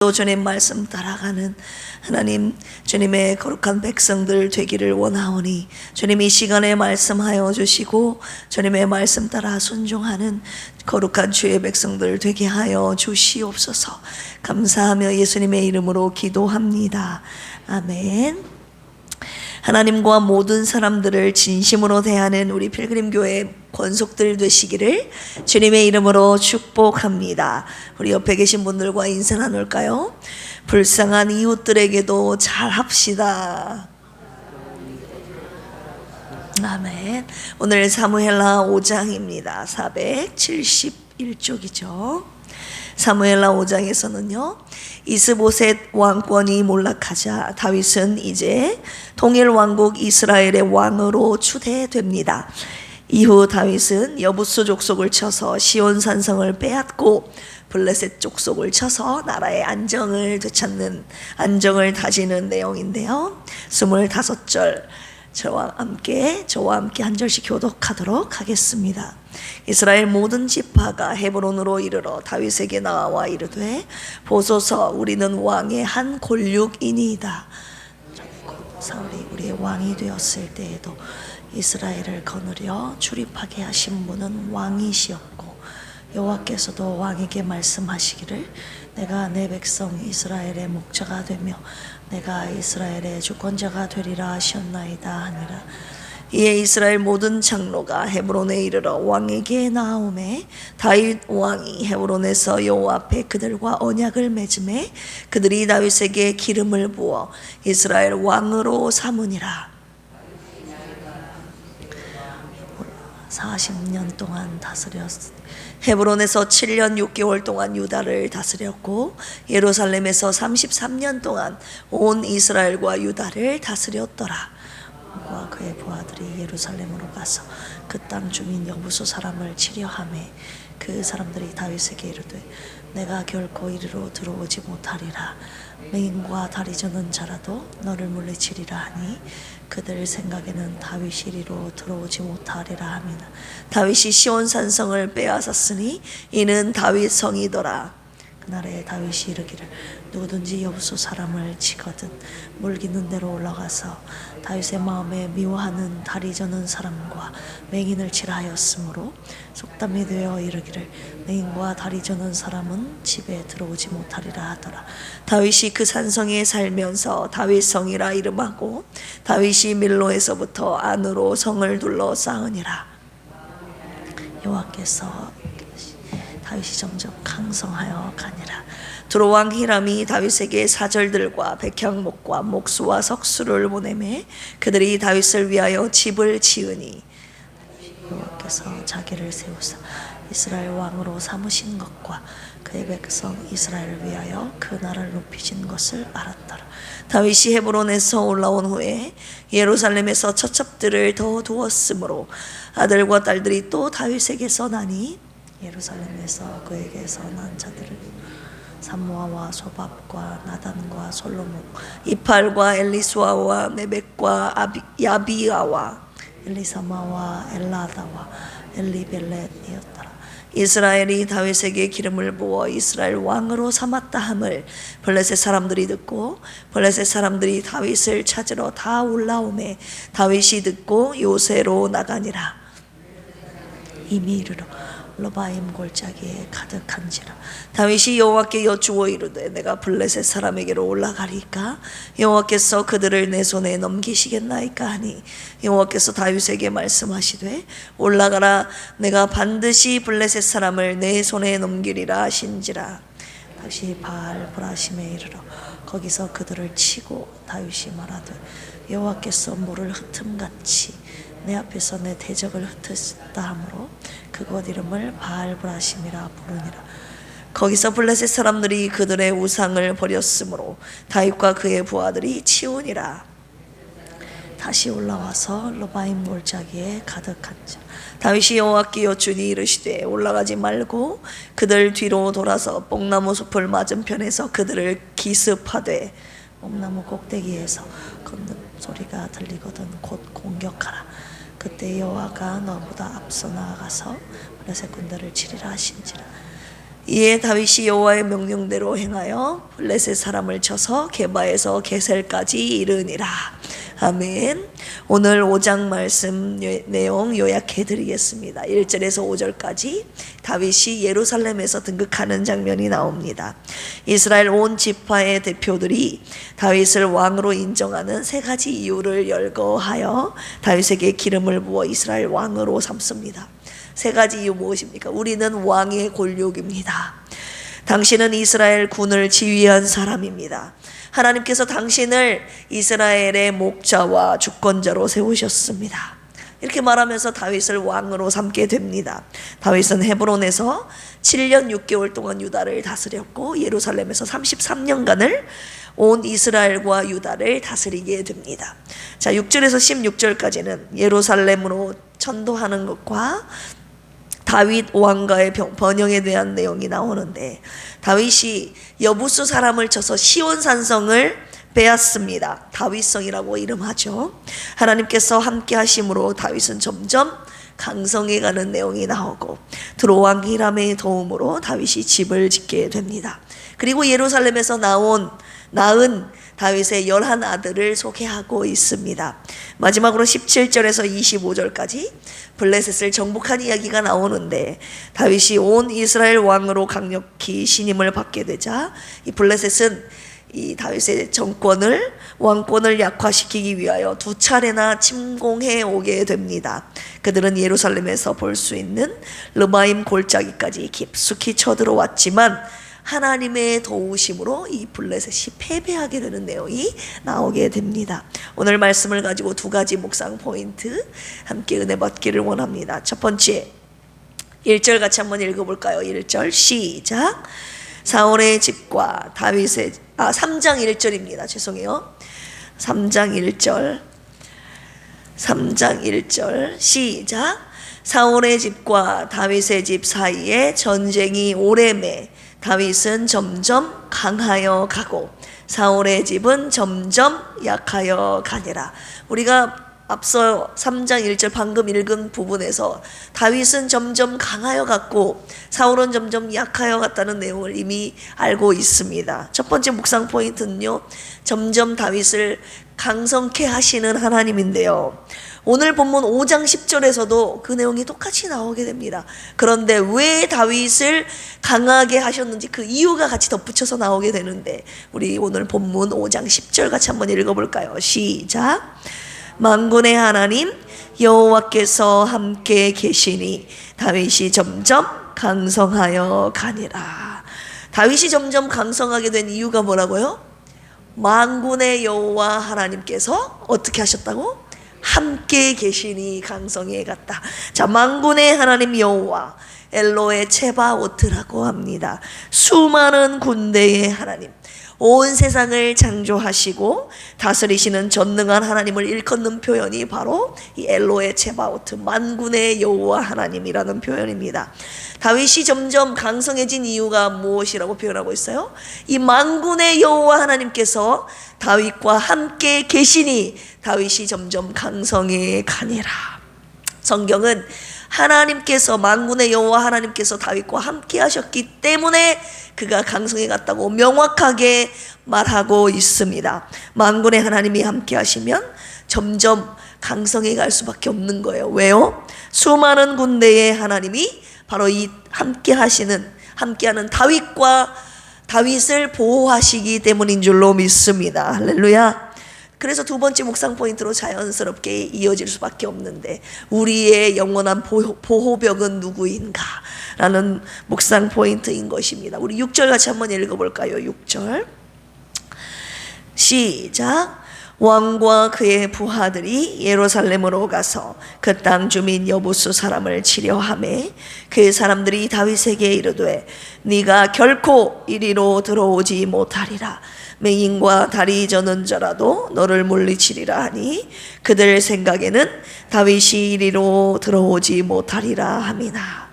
또 주님 말씀 따라가는 하나님 주님의 거룩한 백성들 되기를 원하오니 주님 이 시간에 말씀하여 주시고 주님의 말씀 따라 순종하는 거룩한 주의 백성들 되게 하여 주시옵소서. 감사하며 예수님의 이름으로 기도합니다. 아멘. 하나님과 모든 사람들을 진심으로 대하는 우리 필그림교회 권속들 되시기를 주님의 이름으로 축복합니다. 우리 옆에 계신 분들과 인사 나눌까요? 불쌍한 이웃들에게도 잘합시다. 아멘. 오늘 사무엘하 5장입니다. 471쪽이죠. 사무엘하 5장에서는요, 이스보셋 왕권이 몰락하자 다윗은 이제 동일 왕국 이스라엘의 왕으로 추대됩니다. 이후 다윗은 여부수 족속을 쳐서 시온 산성을 빼앗고 블레셋 족속을 쳐서 나라의 안정을 되찾는, 안정을 다지는 내용인데요. 25절 저와 함께 한 절씩 교독하도록 하겠습니다. 이스라엘 모든 지파가 헤브론으로 이르러 다윗에게 나와 이르되 보소서 우리는 왕의 한 골육이니이다. 사울이 우리의 왕이 되었을 때에도 이스라엘을 거느려 출입하게 하신 분은 왕이시었고 여호와께서도 왕에게 말씀하시기를 내가 내 백성 이스라엘의 목자가 되며 내가 이스라엘의 주권자가 되리라 하셨나이다 하니라. 이에 이스라엘 모든 장로가 헤브론에 이르러 왕에게 나오매 다윗 왕이 헤브론에서 여호와 앞에 그들과 언약을 맺음에 그들이 다윗에게 기름을 부어 이스라엘 왕으로 삼으니라. 40년 동안 다스렸으니 헤브론에서 7년 6개월 동안 유다를 다스렸고 예루살렘에서 33년 동안 온 이스라엘과 유다를 다스렸더라. 왕과 그의 부하들이 예루살렘으로 가서 그 땅 주민 여부수 사람을 치려하매 그 사람들이 다윗에게 이르되 내가 결코 이리로 들어오지 못하리라. 맹인과 다리 저는 자라도 너를 물리치리라 하니 그들 생각에는 다윗이 이리로 들어오지 못하리라 하미나 다윗이 시온 산성을 빼앗았으니 이는 다윗 성이더라. 그날에 다윗이 이르기를 누구든지 여부수 사람을 치거든 물기는 대로 올라가서 다윗의 마음에 미워하는 다리 저는 사람과 맹인을 치라 하였으므로 속담이 되어 이르기를 맹인과 다리 저는 사람은 집에 들어오지 못하리라 하더라. 다윗이 그 산성에 살면서 다윗 성이라 이름하고 다윗이 밀로에서부터 안으로 성을 둘러 쌓으니라. 여호와께서 다윗이 점점 강성하여 가니라. 두로 왕 히람이 다윗에게 사절들과 백향목과 목수와 석수를 보내매 그들이 다윗을 위하여 집을 지으니 여호와께서 자기를 세우사 이스라엘 왕으로 삼으신 것과 그의 백성 이스라엘을 위하여 그 나라를 높이신 것을 알았더라. 다윗이 헤브론에서 올라온 후에 예루살렘에서 처첩들을 더 두었으므로 아들과 딸들이 또 다윗에게서 나니 예루살렘에서 그에게서 난 자들을 삼모아와 소밥과 나단과 솔로몬 이팔과 엘리수아와 네벡과 야비아와 엘리사마와 엘라다와 엘리벨렛이었더라. 이스라엘이 다윗에게 기름을 부어 이스라엘 왕으로 삼았다 함을 블레셋 사람들이 듣고 블레셋 사람들이 다윗을 찾으러 다 올라오매 다윗이 듣고 요새로 나가니라. 이미 이르러 로바임 골짜기에 가득한지라. 다윗이 여호와께 여쭈어 이르되 내가 블레셋 사람에게로 올라가리까 여호와께서 그들을 내 손에 넘기시겠나이까 하니 여호와께서 다윗에게 말씀하시되 올라가라 내가 반드시 블레셋 사람을 내 손에 넘기리라 하신지라. 다윗이 바알 브라심에 이르러 거기서 그들을 치고 다윗이 말하되 여호와께서 물을 흩음같이 내 앞에서 내 대적을 흩으셨다 하므로 그곳 이름을 바알브라심이라 부르니라. 거기서 블레셋 사람들이 그들의 우상을 버렸으므로 다윗과 그의 부하들이 치우니라. 다시 올라와서 로바임 골짜기에 가득한지라. 다윗이 여호와께 여쭈니 이르시되 올라가지 말고 그들 뒤로 돌아서 뽕나무 숲을 맞은편에서 그들을 기습하되 뽕나무 꼭대기에서 걷는 소리가 들리거든 곧 공격하라. 그때 여호와가 너보다 앞서 나아가서 블레셋 군대를 치리라 하신지라. 이에 다윗이 여호와의 명령대로 행하여 블레셋 사람을 쳐서 게바에서 게셀까지 이르니라. 아멘. 오늘 5장 말씀 내용 요약해 드리겠습니다. 1절에서 5절까지 다윗이 예루살렘에서 등극하는 장면이 나옵니다. 이스라엘 온 지파의 대표들이 다윗을 왕으로 인정하는 세 가지 이유를 열거하여 다윗에게 기름을 부어 이스라엘 왕으로 삼습니다. 세 가지 이유 무엇입니까? 우리는 왕의 골육입니다. 당신은 이스라엘 군을 지휘한 사람입니다. 하나님께서 당신을 이스라엘의 목자와 주권자로 세우셨습니다. 이렇게 말하면서 다윗을 왕으로 삼게 됩니다. 다윗은 헤브론에서 7년 6개월 동안 유다를 다스렸고 예루살렘에서 33년간을 온 이스라엘과 유다를 다스리게 됩니다. 자, 6절에서 16절까지는 예루살렘으로 천도하는 것과 다윗 왕가의 번영에 대한 내용이 나오는데, 다윗이 여부수 사람을 쳐서 시온 산성을 빼앗습니다. 다윗성이라고 이름하죠. 하나님께서 함께 하심으로 다윗은 점점 강성해 가는 내용이 나오고, 드로왕 히람의 도움으로 다윗이 집을 짓게 됩니다. 그리고 예루살렘에서 낳은 다윗의 11 아들을 소개하고 있습니다. 마지막으로 17절에서 25절까지 블레셋을 정복한 이야기가 나오는데, 다윗이 온 이스라엘 왕으로 강력히 신임을 받게 되자 이 블레셋은 이 다윗의 왕권을 약화시키기 위하여 2차례나 침공해 오게 됩니다. 그들은 예루살렘에서 볼 수 있는 르바임 골짜기까지 깊숙이 쳐들어왔지만 하나님의 도우심으로 이 블레셋이 패배하게 되는 내용이 나오게 됩니다. 오늘 말씀을 가지고 두 가지 묵상 포인트 함께 은혜 받기를 원합니다. 첫 번째, 1절 같이 한번 읽어볼까요? 1절 시작. 사울의 집과 다윗의 3장 1절입니다. 죄송해요. 3장 1절 시작. 사울의 집과 다윗의 집 사이에 전쟁이 오래매 다윗은 점점 강하여 가고 사울의 집은 점점 약하여 가니라. 우리가 앞서 3장 1절 방금 읽은 부분에서 다윗은 점점 강하여 갔고 사울은 점점 약하여 갔다는 내용을 이미 알고 있습니다. 첫 번째 묵상 포인트는요, 점점 다윗을 강성케 하시는 하나님인데요, 오늘 본문 5장 10절에서도 그 내용이 똑같이 나오게 됩니다. 그런데 왜 다윗을 강하게 하셨는지 그 이유가 같이 덧붙여서 나오게 되는데, 우리 오늘 본문 5장 10절 같이 한번 읽어볼까요? 시작. 만군의 하나님 여호와께서 함께 계시니 다윗이 점점 강성하여 가니라. 다윗이 점점 강성하게 된 이유가 뭐라고요? 만군의 여호와 하나님께서 어떻게 하셨다고? 함께 계시니 강성해 갔다. 자, 만군의 하나님 여호와, 엘로의 체바오트라고 합니다. 수많은 군대의 하나님, 온 세상을 창조하시고 다스리시는 전능한 하나님을 일컫는 표현이 바로 이 엘로의 체바오트, 만군의 여호와 하나님이라는 표현입니다. 다윗이 점점 강성해진 이유가 무엇이라고 표현하고 있어요? 이 만군의 여호와 하나님께서 다윗과 함께 계시니 다윗이 점점 강성해 가니라. 성경은 하나님께서, 만군의 여호와 하나님께서 다윗과 함께 하셨기 때문에 그가 강성해 갔다고 명확하게 말하고 있습니다. 만군의 하나님이 함께 하시면 점점 강성해 갈 수밖에 없는 거예요. 왜요? 수많은 군대의 하나님이 바로 이 함께하는 다윗을 보호하시기 때문인 줄로 믿습니다. 할렐루야. 그래서 두 번째 묵상 포인트로 자연스럽게 이어질 수밖에 없는데, 우리의 영원한 보호벽은 누구인가? 라는 묵상 포인트인 것입니다. 우리 6절 같이 한번 읽어볼까요? 6절 시작. 왕과 그의 부하들이 예루살렘으로 가서 그 땅 주민 여부수 사람을 치려하매 그 사람들이 다윗에게 이르되 네가 결코 이리로 들어오지 못하리라. 맹인과 다리 저는 자라도 너를 물리치리라 하니 그들 생각에는 다윗이 이리로 들어오지 못하리라 함이나.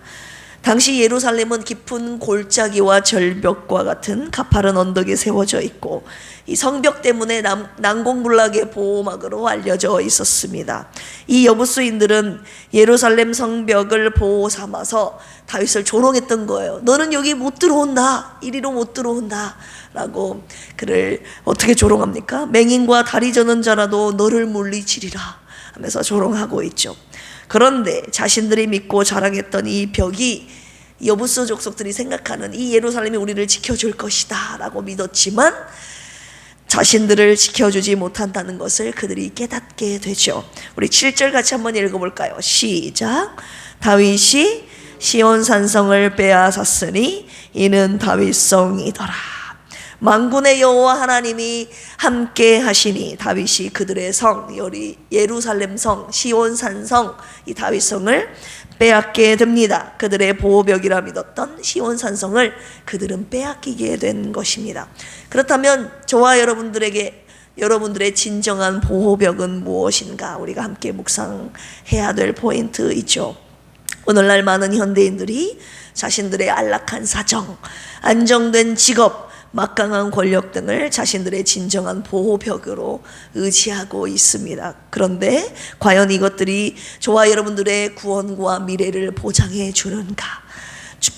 당시 예루살렘은 깊은 골짜기와 절벽과 같은 가파른 언덕에 세워져 있고 이 성벽 때문에 난공불락의 보호막으로 알려져 있었습니다. 이 여부수인들은 예루살렘 성벽을 보호 삼아서 다윗을 조롱했던 거예요. 너는 여기 못 들어온다, 이리로 못 들어온다 라고 그를 어떻게 조롱합니까? 맹인과 다리 저는 자라도 너를 물리치리라 하면서 조롱하고 있죠. 그런데 자신들이 믿고 자랑했던 이 벽이 여부수 족속들이 생각하는 이 예루살렘이 우리를 지켜줄 것이다 라고 믿었지만 자신들을 지켜주지 못한다는 것을 그들이 깨닫게 되죠. 우리 7절 같이 한번 읽어볼까요? 시작. 다윗이 시온 산성을 빼앗았으니 이는 다윗성이더라. 만군의 여호와 하나님이 함께 하시니 다윗이 그들의 성, 예루살렘 성, 시온 산성, 이 다윗성을 빼앗게 됩니다. 그들의 보호벽이라 믿었던 시온 산성을 그들은 빼앗기게 된 것입니다. 그렇다면 저와 여러분들의 진정한 보호벽은 무엇인가? 우리가 함께 묵상해야 될 포인트이죠. 오늘날 많은 현대인들이 자신들의 안락한 사정, 안정된 직업, 막강한 권력 등을 자신들의 진정한 보호벽으로 의지하고 있습니다. 그런데 과연 이것들이 저와 여러분들의 구원과 미래를 보장해 주는가?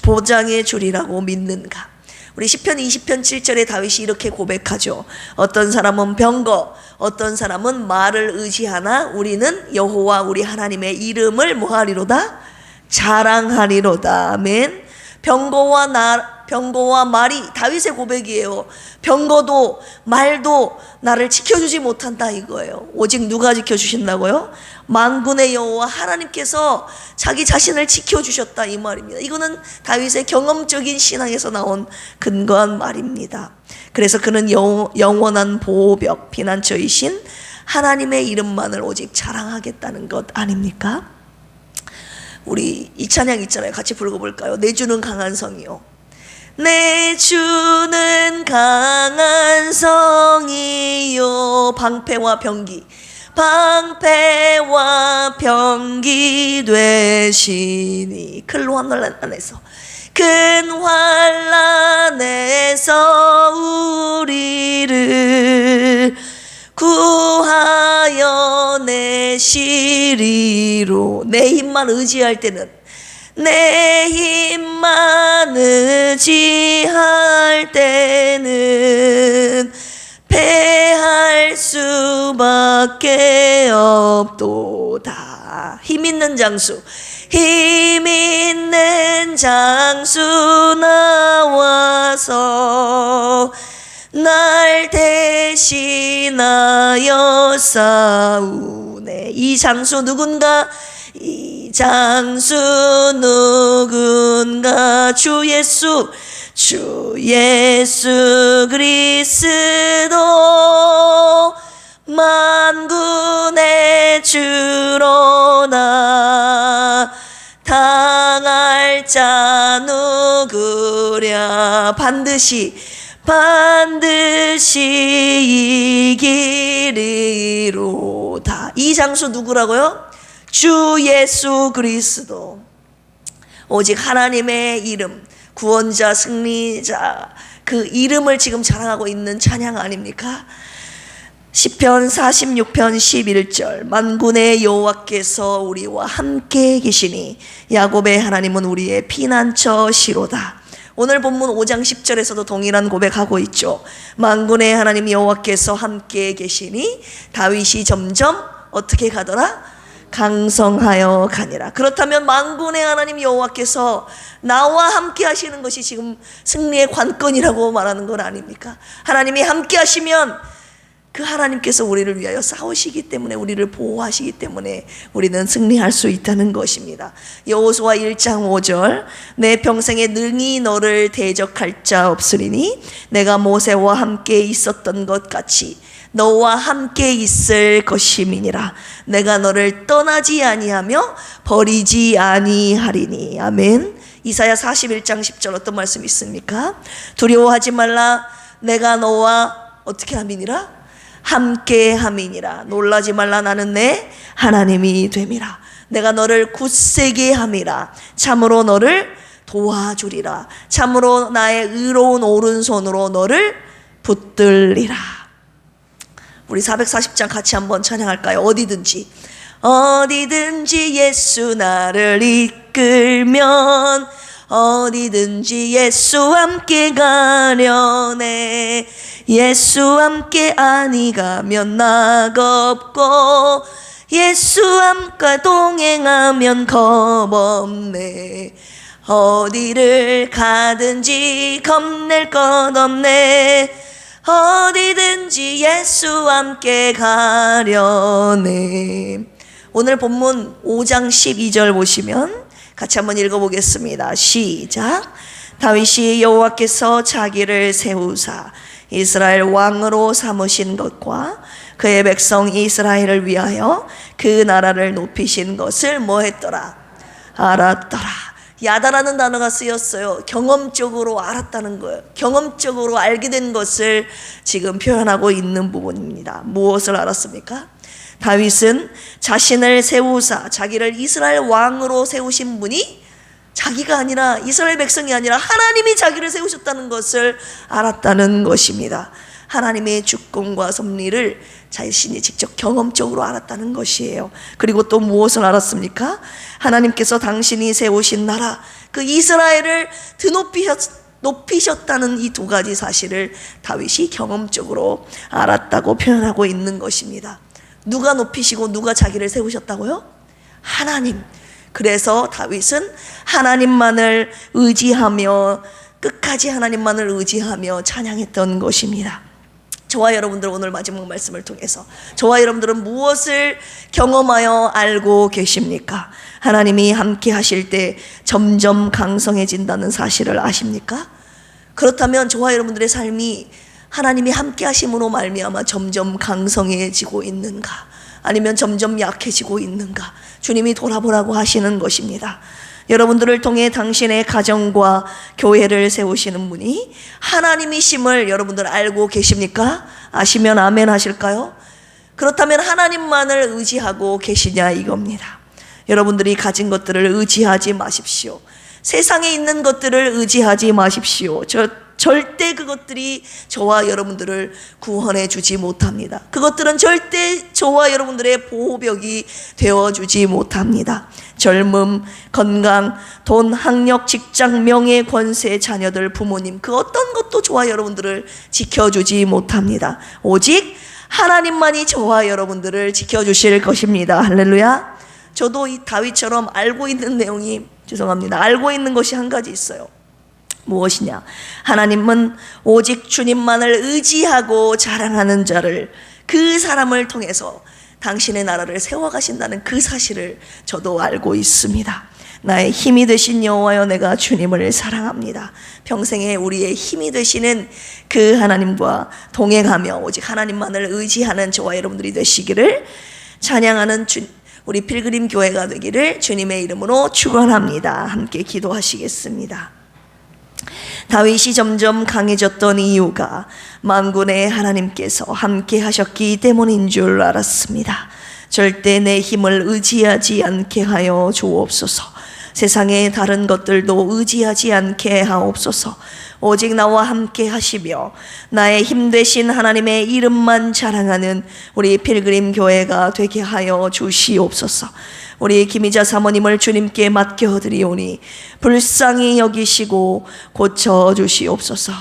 보장해 주리라고 믿는가? 우리 시편 20편 7절에 다윗이 이렇게 고백하죠. 어떤 사람은 병거, 어떤 사람은 말을 의지하나 우리는 여호와 우리 하나님의 이름을 뭐하리로다? 자랑하리로다. 아멘. 병거와 말이 다윗의 고백이에요. 병거도 말도 나를 지켜주지 못한다 이거예요. 오직 누가 지켜주신다고요? 만군의 여호와 하나님께서 자기 자신을 지켜주셨다 이 말입니다. 이거는 다윗의 경험적인 신앙에서 나온 근거한 말입니다. 그래서 그는 영원한 보호벽, 피난처이신 하나님의 이름만을 오직 자랑하겠다는 것 아닙니까? 우리 이 찬양 있잖아요. 같이 불러볼까요? 내 주는 강한 성이요. 내 주는 강한 성이요. 방패와 병기 되시니. 큰 환난에서 우리를 구하여 내시리로. 내 힘만 의지할 때는, 내 힘만 의지할 때는 패할 수밖에 없도다. 힘 있는 장수 나와서 날 대신하여 싸우네. 이 장수 누군가? 주 예수 그리스도 만군의 주로나. 당할 자 누구랴? 반드시 이기리로다. 이 장수 누구라고요? 주 예수 그리스도. 오직 하나님의 이름, 구원자, 승리자, 그 이름을 지금 자랑하고 있는 찬양 아닙니까? 시편 46편 11절. 만군의 여호와께서 우리와 함께 계시니 야곱의 하나님은 우리의 피난처시로다. 오늘 본문 5장 10절에서도 동일한 고백하고 있죠. 만군의 하나님 여호와께서 함께 계시니 다윗이 점점 어떻게 가더라? 강성하여 가니라. 그렇다면 만군의 하나님 여호와께서 나와 함께 하시는 것이 지금 승리의 관건이라고 말하는 건 아닙니까? 하나님이 함께 하시면 그 하나님께서 우리를 위하여 싸우시기 때문에, 우리를 보호하시기 때문에 우리는 승리할 수 있다는 것입니다. 여호수아 1장 5절. 내 평생에 능히 너를 대적할 자 없으리니 내가 모세와 함께 있었던 것 같이 너와 함께 있을 것임이니라. 내가 너를 떠나지 아니하며 버리지 아니하리니. 아멘. 이사야 41장 10절 어떤 말씀이 있습니까? 두려워하지 말라. 내가 너와 어떻게 함이니라? 함께 함이니라. 놀라지 말라. 나는 내 하나님이 됨이라. 내가 너를 굳세게 함이라. 참으로 너를 도와주리라. 참으로 나의 의로운 오른손으로 너를 붙들리라. 우리 440장 같이 한번 찬양할까요? 어디든지 예수 나를 이끌면 어디든지 예수 함께 가려네. 예수 함께 아니 가면 나가 없고 예수 함께 동행하면 겁 없네. 어디를 가든지 겁낼 것 없네. 어디든지 예수 함께 가려네. 오늘 본문 5장 12절 보시면 같이 한번 읽어보겠습니다. 시작. 다윗이 여호와께서 자기를 세우사 이스라엘 왕으로 삼으신 것과 그의 백성 이스라엘을 위하여 그 나라를 높이신 것을 뭐 했더라? 알았더라. 야다라는 단어가 쓰였어요. 경험적으로 알았다는 거예요. 경험적으로 알게 된 것을 지금 표현하고 있는 부분입니다. 무엇을 알았습니까? 다윗은 자신을 세우사 자기를 이스라엘 왕으로 세우신 분이 자기가 아니라 이스라엘 백성이 아니라 하나님이 자기를 세우셨다는 것을 알았다는 것입니다. 하나님의 주권과 섭리를 자신이 직접 경험적으로 알았다는 것이에요. 그리고 또 무엇을 알았습니까? 하나님께서 당신이 세우신 나라 그 이스라엘을 높이셨다는 이 두 가지 사실을 다윗이 경험적으로 알았다고 표현하고 있는 것입니다. 누가 높이시고 누가 자기를 세우셨다고요? 하나님. 그래서 다윗은 하나님만을 의지하며 끝까지 하나님만을 의지하며 찬양했던 것입니다. 저와 여러분들 오늘 마지막 말씀을 통해서 저와 여러분들은 무엇을 경험하여 알고 계십니까? 하나님이 함께 하실 때 점점 강성해진다는 사실을 아십니까? 그렇다면 저와 여러분들의 삶이 하나님이 함께 하심으로 말미암아 점점 강성해지고 있는가? 아니면 점점 약해지고 있는가? 주님이 돌아보라고 하시는 것입니다. 여러분들을 통해 당신의 가정과 교회를 세우시는 분이 하나님이심을 여러분들 알고 계십니까? 아시면 아멘 하실까요? 그렇다면 하나님만을 의지하고 계시냐 이겁니다. 여러분들이 가진 것들을 의지하지 마십시오. 세상에 있는 것들을 의지하지 마십시오. 절대 그것들이 저와 여러분들을 구원해 주지 못합니다. 그것들은 절대 저와 여러분들의 보호벽이 되어주지 못합니다. 젊음, 건강, 돈, 학력, 직장, 명예, 권세, 자녀들, 부모님 그 어떤 것도 저와 여러분들을 지켜주지 못합니다. 오직 하나님만이 저와 여러분들을 지켜주실 것입니다. 할렐루야. 저도 이 다윗처럼 알고 있는 내용이 알고 있는 것이 한 가지 있어요. 무엇이냐? 하나님은 오직 주님만을 의지하고 자랑하는 자를 그 사람을 통해서 당신의 나라를 세워가신다는 그 사실을 저도 알고 있습니다. 나의 힘이 되신 여호와여 내가 주님을 사랑합니다. 평생에 우리의 힘이 되시는 그 하나님과 동행하며 오직 하나님만을 의지하는 저와 여러분들이 되시기를 찬양하는 우리 필그림 교회가 되기를 주님의 이름으로 축원합니다. 함께 기도하시겠습니다. 다윗이 점점 강해졌던 이유가 만군의 하나님께서 함께 하셨기 때문인 줄 알았습니다. 절대 내 힘을 의지하지 않게 하여 주옵소서. 세상의 다른 것들도 의지하지 않게 하옵소서. 오직 나와 함께 하시며 나의 힘 되신 하나님의 이름만 자랑하는 우리 필그림 교회가 되게 하여 주시옵소서. 우리 김희자 사모님을 주님께 맡겨드리오니 불쌍히 여기시고 고쳐주시옵소서.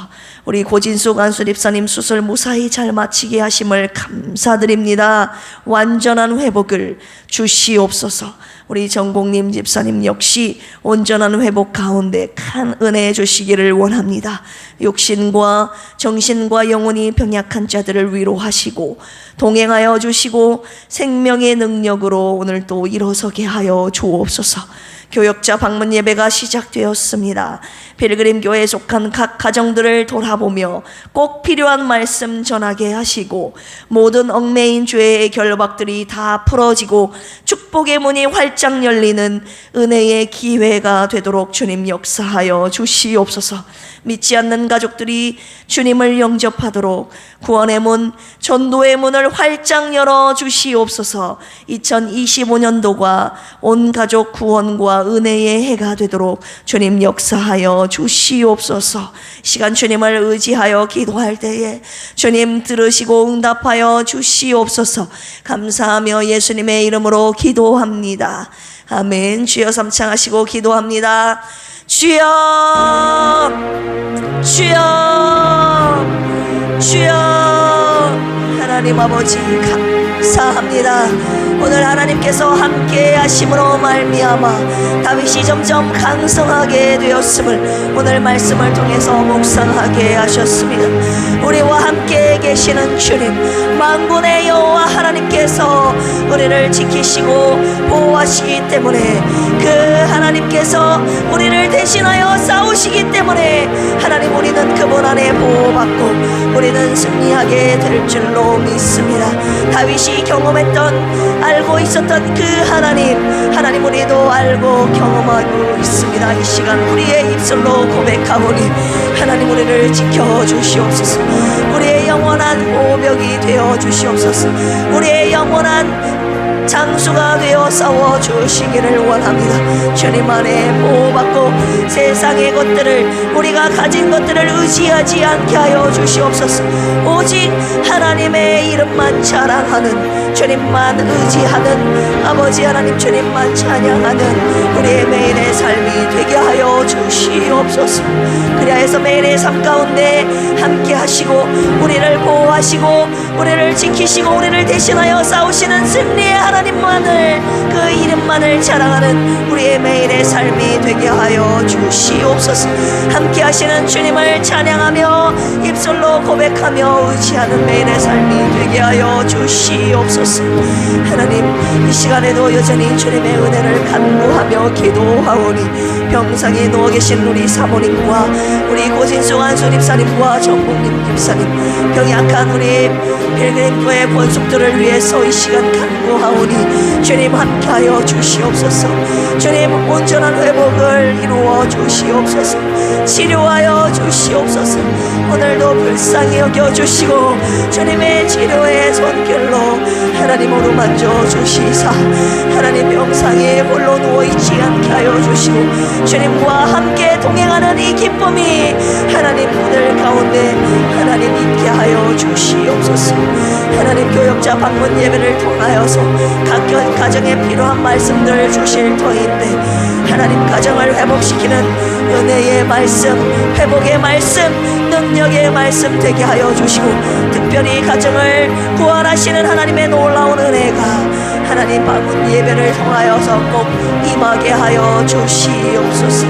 우리 고진수 간수립사님 수술 무사히 잘 마치게 하심을 감사드립니다. 완전한 회복을 주시옵소서. 우리 정공님 집사님 역시 온전한 회복 가운데 큰 은혜 주시기를 원합니다. 육신과 정신과 영혼이 병약한 자들을 위로하시고 동행하여 주시고 생명의 능력으로 오늘 또 일어서게 하여 주옵소서. 교역자 방문 예배가 시작되었습니다. 필그림 교회에 속한 각 가정들을 돌아보며 꼭 필요한 말씀 전하게 하시고 모든 얽매인 죄의 결박들이 다 풀어지고 축복의 문이 활짝 열리는 은혜의 기회가 되도록 주님 역사하여 주시옵소서. 믿지 않는 가족들이 주님을 영접하도록 구원의 문, 전도의 문을 활짝 열어 주시옵소서. 2025년도가 온 가족 구원과 긍휼과 은혜의 해가 되도록 주님 역사하여 주시옵소서. 시간 주님을 의지하여 기도할 때에 주님 들으시고 응답하여 주시옵소서. 감사하며 예수님의 이름으로 기도합니다. 아멘. 주여 삼창하시고 기도합니다. 주여, 주여, 주여. 하나님 아버지 감사합니다. 오늘 하나님께서 함께 하심으로 말미암아 다윗이 점점 강성하게 되었음을 오늘 말씀을 통해서 묵상하게 하셨습니다. 우리와 함께 계시는 주님, 만군의 여호와 하나님께서 우리를 지키시고 보호하시기 때문에, 그 하나님께서 우리를 대신하여 싸우시기 때문에 하나님, 우리는 그분 안에 보호받고 우리는 승리하게 될 줄로 믿습니다. 다윗이 경험했던, 알고 있었던 그 하나님 우리도 알고 경험하고 있습니다. 이 시간 우리의 입술로 고백하오니 하나님, 우리를 지켜주시옵소서. 우리의 영원한 보호벽이 되어 주시옵소서. 우리의 영원한 장수가 되어 싸워주시기를 원합니다. 주님 안에 보호받고 세상의 것들을, 우리가 가진 것들을 의지하지 않게 하여 주시옵소서. 오직 하나님의 이름만 자랑하는, 주님만 의지하는, 아버지 하나님 주님만 찬양하는 우리의 매일의 삶이 되게 하여 주시옵소서. 그리하여서 매일의 삶 가운데 함께 하시고 우리를 보호하시고 우리를 지키시고 우리를 대신하여 싸우시는 승리의 하나님만을, 그 이름만을 자랑하는 우리의 매일의 삶이 되게 하여 주시옵소서. 함께 하시는 주님을 찬양하며 입술로 고백하며 의지하는 매일의 삶이 되게 하여 주시옵소서. 하나님, 이 시간에도 여전히 주님의 은혜를 간구하며 기도하오니 병상에 누워 계신 우리 사모님과 우리 고진수 안수 집사님과 정국님 집사님, 병이 약한 우리 필그림교회 권속들을 위해서 이 시간 간구하오니 주님 함께하여 주시옵소서. 주님 온전한 회복을 이루어 주시옵소서. 치료하여 주시옵소서. 오늘도 불쌍히 여겨주시고 주님의 치료의 손길로 하나님 어루만져 주시사 하나님 병상에 홀로 누워있지 않게 하여 주시고 주님과 함께 동행하는 이 기쁨이 하나님 오늘 가운데 하나님 있게 하여 주시옵소서. 하나님 교역자 방문 예배를 통하여서 각 가정에 필요한 말씀들을 주실 터인데 하나님 가정을 회복시키는 은혜의 말씀, 회복의 말씀, 능력의 말씀 되게 하여 주시고 특별히 가정을 구원하시는 하나님의 놀라운 은혜가 하나님 방문 예배를 통하여서 꼭 임하게 하여 주시옵소서.